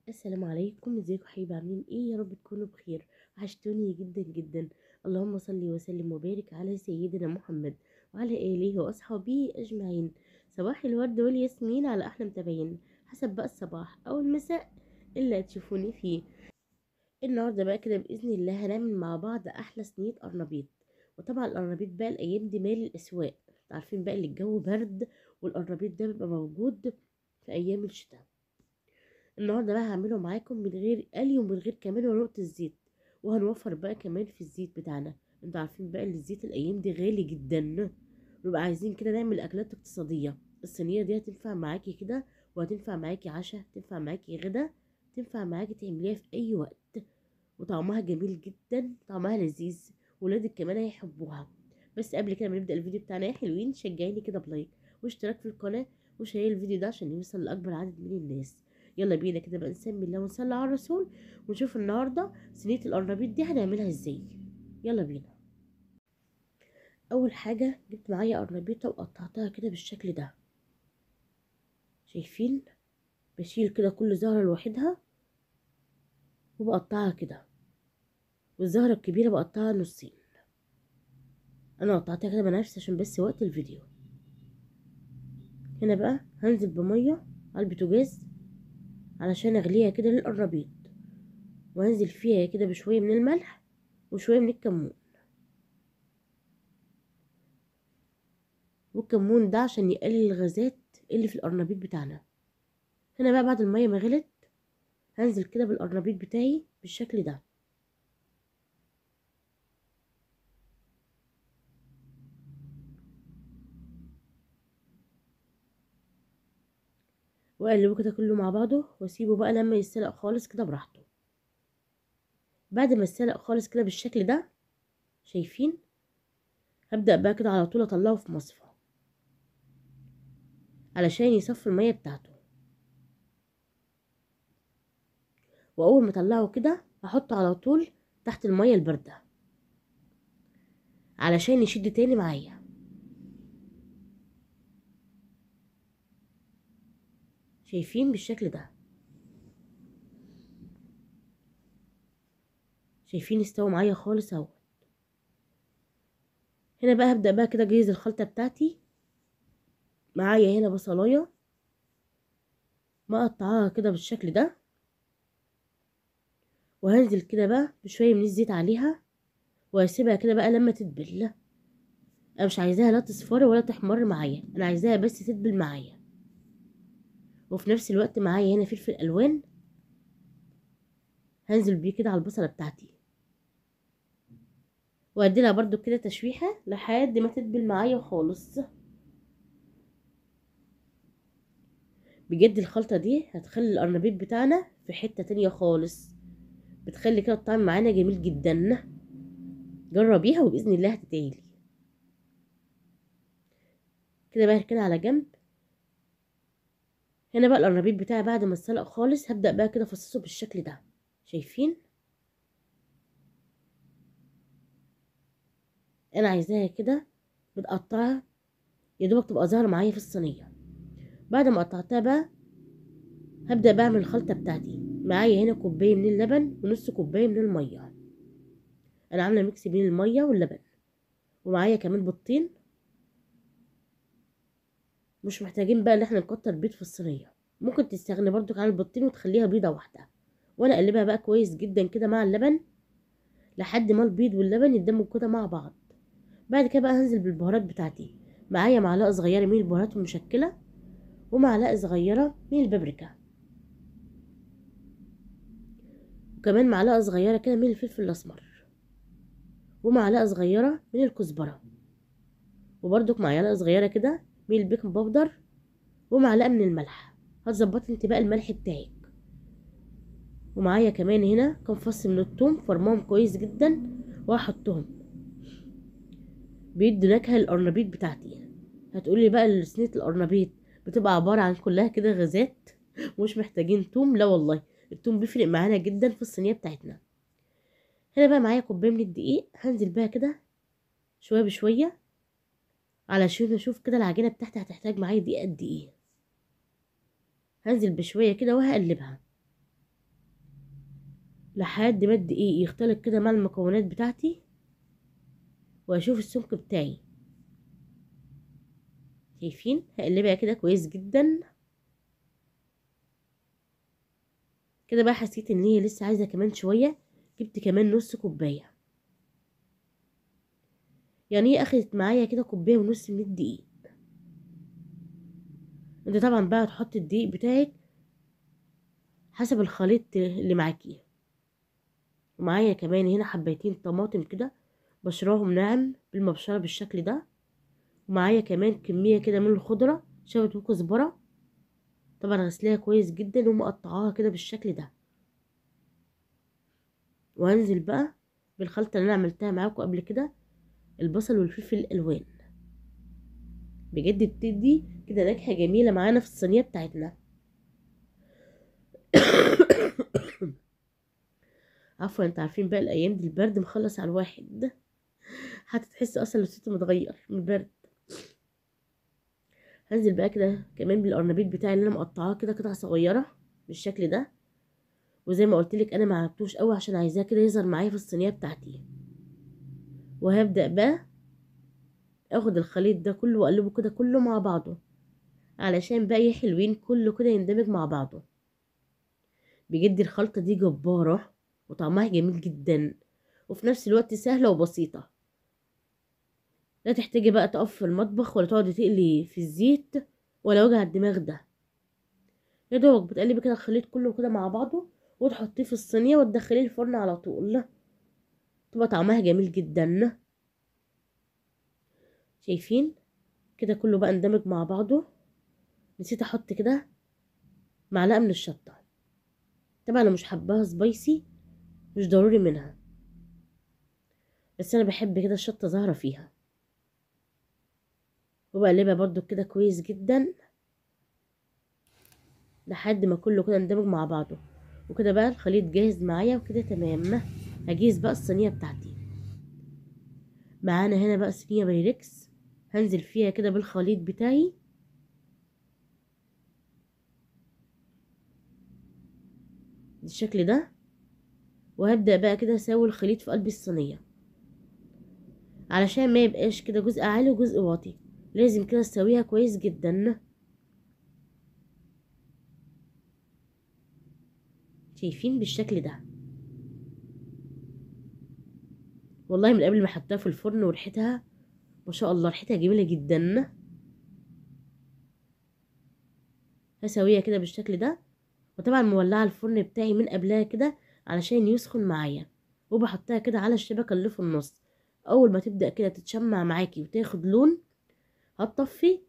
السلام عليكم، ازيكم حبايبي؟ عاملين ايه؟ يا رب تكونوا بخير. وحشتوني جدا جدا. اللهم صل وسلم وبارك على سيدنا محمد وعلى اله واصحابه اجمعين. صباح الورد والياسمين على احلى متابعين، حسب بقى الصباح او المساء اللي هتشوفوني فيه. النهارده بقى كده باذن الله هنعمل مع بعض احلى صينيه قرنبيط. وطبعا القرنبيط بقى الايام دي مال الاسواق. عارفين بقى اللي الجو برد، والقرنبيط ده بيبقى موجود في ايام الشتاء. النهارده بقى هعمله معاكم من غير قلي ومن غير كمان ولا نقطة زيت. وهنوفر بقى كمان في الزيت بتاعنا. انتوا عارفين بقى ان الزيت الايام دي غالي جدا. نبقى عايزين كده نعمل اكلات اقتصادية. الصينية دي هتنفع معاكي كده، وهتنفع معاكي عشاء، تنفع معاكي غدا، تنفع معاكي تعمليها في اي وقت. وطعمها جميل جدا، طعمها لذيذ. ولادك كمان هيحبوها. بس قبل كده ما نبدأ الفيديو بتاعنا يا حلوين، شجعيني كده بلايك واشتراك في القناة وشير الفيديو ده عشان يوصل لأكبر عدد من الناس. يلا بينا كده بقى نسمي الله ونصلي على الرسول، ونشوف النهارده صينية القرنبيط دي هنعملها ازاي. يلا بينا. اول حاجة جبت معايا قرنبيطة وقطعتها كده بالشكل ده. شايفين؟ بشيل كده كل زهرة لوحدها وبقطعها كده، والزهرة الكبيرة بقطعها نصين. انا قطعتها كده بنفسي عشان بس وقت الفيديو. هنا بقى هنزل بمية على البوتاجاز علشان اغليها كده للقرنبيط، وهنزل فيها كده بشوية من الملح وشوية من الكمون. والكمون ده عشان يقلل الغازات اللي في القرنبيط بتاعنا. هنا بقى بعد المية ما غلت هنزل كده بالقرنبيط بتاعي بالشكل ده، واقلبه كده كله مع بعضه واسيبه بقى لما يتسلق خالص كده براحته. بعد ما يتسلق خالص كده بالشكل ده، شايفين؟ هبدأ بقى كده على طول اطلعه في مصفى علشان يصفي المية بتاعته. واول ما اطلعه كده هحطه على طول تحت المية الباردة علشان يشد تاني معايا. شايفين بالشكل ده؟ شايفين استوى معايا خالص اهو. هنا بقى هبدأ بقى كده اجهز الخلطة بتاعتي. معايا هنا بصلاية مقطعاها كده بالشكل ده، وهنزل كده بقى بشوية من الزيت عليها وهسيبها كده بقى لما تتبل. انا مش عايزاها لا تصفر ولا تحمر معايا، انا عايزاها بس تتبل معايا. وفي نفس الوقت معايا هنا فلفل الوان، هنزل بيه كده على البصلة بتاعتي واديلها برضو كده تشويحة لحد ما تتبل معايا خالص. بجد الخلطة دي هتخلي القرنبيط بتاعنا في حتة تانية خالص، بتخلي كده الطعم معانا جميل جدا. جربيها وبإذن الله هتتعيلي. كده بقى كده على جنب. هنا بقى القرنبيط بتاعي بعد ما اتسلق خالص هبدأ بقى كده افصصه بالشكل ده. شايفين؟ انا عايزاها كده متقطعة، يا دوبك تبقى ظاهرة معايا في الصينية. بعد ما قطعتها بقى هبدأ بعمل الخلطة بتاعتي. معايا هنا كوباية من اللبن ونص كوباية من المية. انا عاملة ميكس بين المية واللبن. ومعايا كمان بيضتين. مش محتاجين بقى ان احنا نكتر بيض في الصينية، ممكن تستغني برضو عن البيضتين وتخليها بيضة واحدة. وانا اقلبها بقى كويس جدا كده مع اللبن لحد ما البيض واللبن يندمجوا كده مع بعض. بعد كده بقى هنزل بالبهارات بتاعتي. معايا معلقة صغيرة من البهارات المشكلة، ومعلقة صغيرة من البابريكا، وكمان معلقة صغيرة كده من الفلفل الأسمر، ومعلقة صغيرة من الكزبرة، وبرضك معلقة صغيرة كده من البيكنج باودر، ومعلقة من الملح. هتظبطي انت بقى الملح بتاعك. ومعايا كمان هنا كام فص من الثوم فرماهم كويس جدا وهحطهم، بيدوا نكهة للقرنبيط بتاعتي. هتقولي بقى صينية القرنبيط بتبقى عبارة عن كلها كده غازات ومش محتاجين توم. لا والله، التوم بيفرق معانا جدا في الصينية بتاعتنا. هنا بقى معايا كوباية من الدقيق، هنزل بقى كده شوية بشوية علشان اشوف كده العجينة بتاعتي هتحتاج معايا دقيق قد ايه. هنزل بشوية كده وهقلبها. لحد ما الدقيق يختلط كده مع المكونات بتاعتي، واشوف السمك بتاعي. شايفين؟ هقلبها كده كويس جدا. كده بقى حسيت ان هي لسه عايزه كمان شويه، جبت كمان نص كوبايه. يعني هي اخدت معايا كده كوبايه ونص من الدقيق. انت طبعا بقى تحط الدقيق بتاعك حسب الخليط اللي معاكي. ومعايا كمان هنا حبايتين طماطم كده بشراهم ناعم بالمبشره بالشكل ده. ومعايا كمان كميه كده من الخضره شبت وكزبره، طبعا غسلاها كويس جدا ومقطعاها كده بالشكل ده. وهنزل بقى بالخلطه اللي انا عملتها معاكم قبل كده، البصل والفلفل الالوان. بجد بتدي كده نكهه جميله معانا في الصينيه بتاعتنا. عفوا، انت عارفين بقى الايام دي البرد مخلص على الواحد، هتتحس اصلا الصوت متغير من البرد. هنزل بقى كده كمان بالقرنبيط بتاعي اللي انا مقطعاه كده قطع صغيره بالشكل ده. وزي ما قلت لك انا ما عملتوش قوي عشان عايزاه كده يظهر معايا في الصينيه بتاعتي. وهبدا بقى اخد الخليط ده كله واقلبه كده كله مع بعضه، علشان بقى حلوين كله كده يندمج مع بعضه. بجد الخلطه دي جباره وطعمها جميل جدا، وفي نفس الوقت سهله وبسيطه. لا تحتاجي بقى تقف في المطبخ ولا تقعدي تقلي في الزيت ولا وجع الدماغ ده. يا دوبك بتقلبي كده الخليط كله كده مع بعضه وتحطيه في الصينيه وتدخليه الفرن على طول، تبقى طعمها جميل جدا. شايفين؟ كده كله بقى اندمج مع بعضه. نسيت احط كده معلقه من الشطه. طبعا انا مش حباها سبايسي، مش ضروري منها، بس انا بحب كده الشطه ظاهره فيها. وبقلبها برضو كده كويس جدا لحد ما كله كده اندمج مع بعضه. وكده بقى الخليط جاهز معايا وكده تمام. هجهز بقى الصينيه بتاعتي. معانا هنا بقى صينيه بايركس، هنزل فيها كده بالخليط بتاعي بالشكل ده. وهبدأ بقى كده اسوي الخليط في قلب الصينيه، علشان ما يبقاش كده جزء عالي وجزء واطي. لازم كده تسويها كويس جدا. شايفين؟ بالشكل ده. والله من قبل ما احطها في الفرن وريحتها ما شاء الله، ريحتها جميله جدا. هسويها كده بالشكل ده. وطبعا مولعه الفرن بتاعي من قبلها كده علشان يسخن معايا. وبحطها كده على الشبكه اللي في النص. اول ما تبدا كده تتشمع معاكي وتاخد لون هتطفي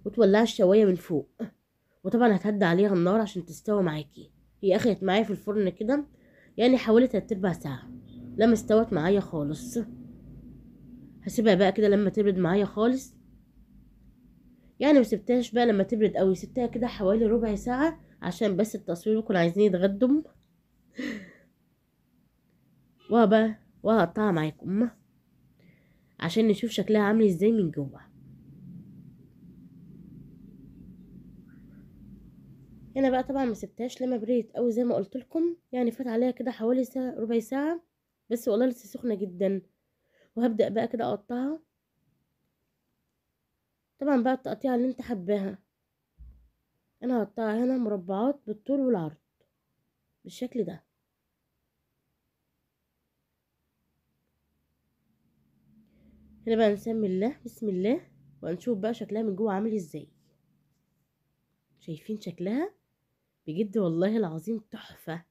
وتولعي الشوايه من فوق. وطبعا هتهدي عليها النار عشان تستوي معاكي. هي اخدت معايا في الفرن كده يعني حوالي 3/4 ساعه لما استوت معايا خالص. هسيبها بقى كده لما تبرد معايا خالص. يعني مسبتهاش بقى لما تبرد قوي، سبتها كده حوالي ربع ساعة عشان بس التصوير يكون عايزين يتغدوا. وبقى وهقطعها معاكم عشان نشوف شكلها عامل ازاي من جوه. هنا بقى طبعا مسبتهاش لما بردت قوي زي ما قلت لكم، يعني فات عليها كده حوالي ساعة ربع ساعة بس، والله لسه سخنة جدا. وهبدأ بقى كده اقطعها. طبعا بقى التقطيعة اللي انت حباها. انا هقطعها هنا مربعات بالطول والعرض بالشكل ده. هنا بقى نسمي الله بسم الله وهنشوف بقى شكلها من جوه عامل ازاي. شايفين شكلها؟ بجد والله العظيم تحفة.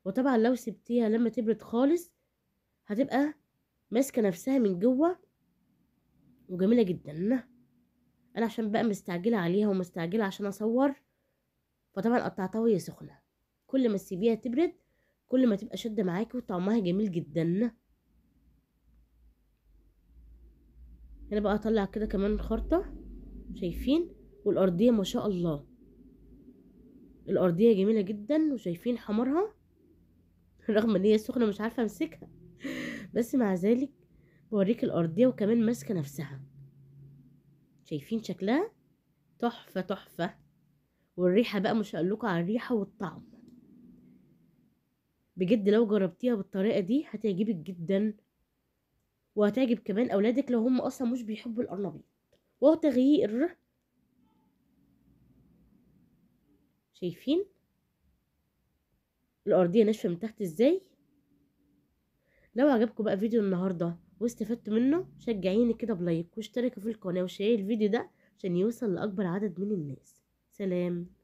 وطبعا لو سبتيها لما تبرد خالص هتبقى ماسكة نفسها من جوه وجميلة جدا. انا عشان بقى مستعجلة عليها ومستعجلة عشان اصور، فطبعا قطعتها وهي سخنة. كل ما تسيبيها تبرد كل ما تبقى شادة معاكي وطعمها جميل جدا. هنا بقى اطلع كده كمان الخرطة. شايفين؟ والارضية ما شاء الله، الارضية جميلة جدا. وشايفين حمرها؟ رغم ان هي سخنة مش عارفة امسكها، بس مع ذلك بوريك الارضية وكمان ماسكة نفسها. شايفين شكلها؟ تحفة تحفة. والريحة بقى مش هقولكوا على الريحة والطعم. بجد لو جربتيها بالطريقة دي هتعجبك جدا، وهتعجب كمان اولادك لو هم اصلا مش بيحبوا القرنبيط. وهو تغيير. شايفين الارضية ناشفة من تحت ازاي؟ لو عجبكم بقى فيديو النهاردة واستفدتوا منه، شجعيني كده بلايك واشتركوا في القناة وشير الفيديو ده عشان يوصل لأكبر عدد من الناس. سلام.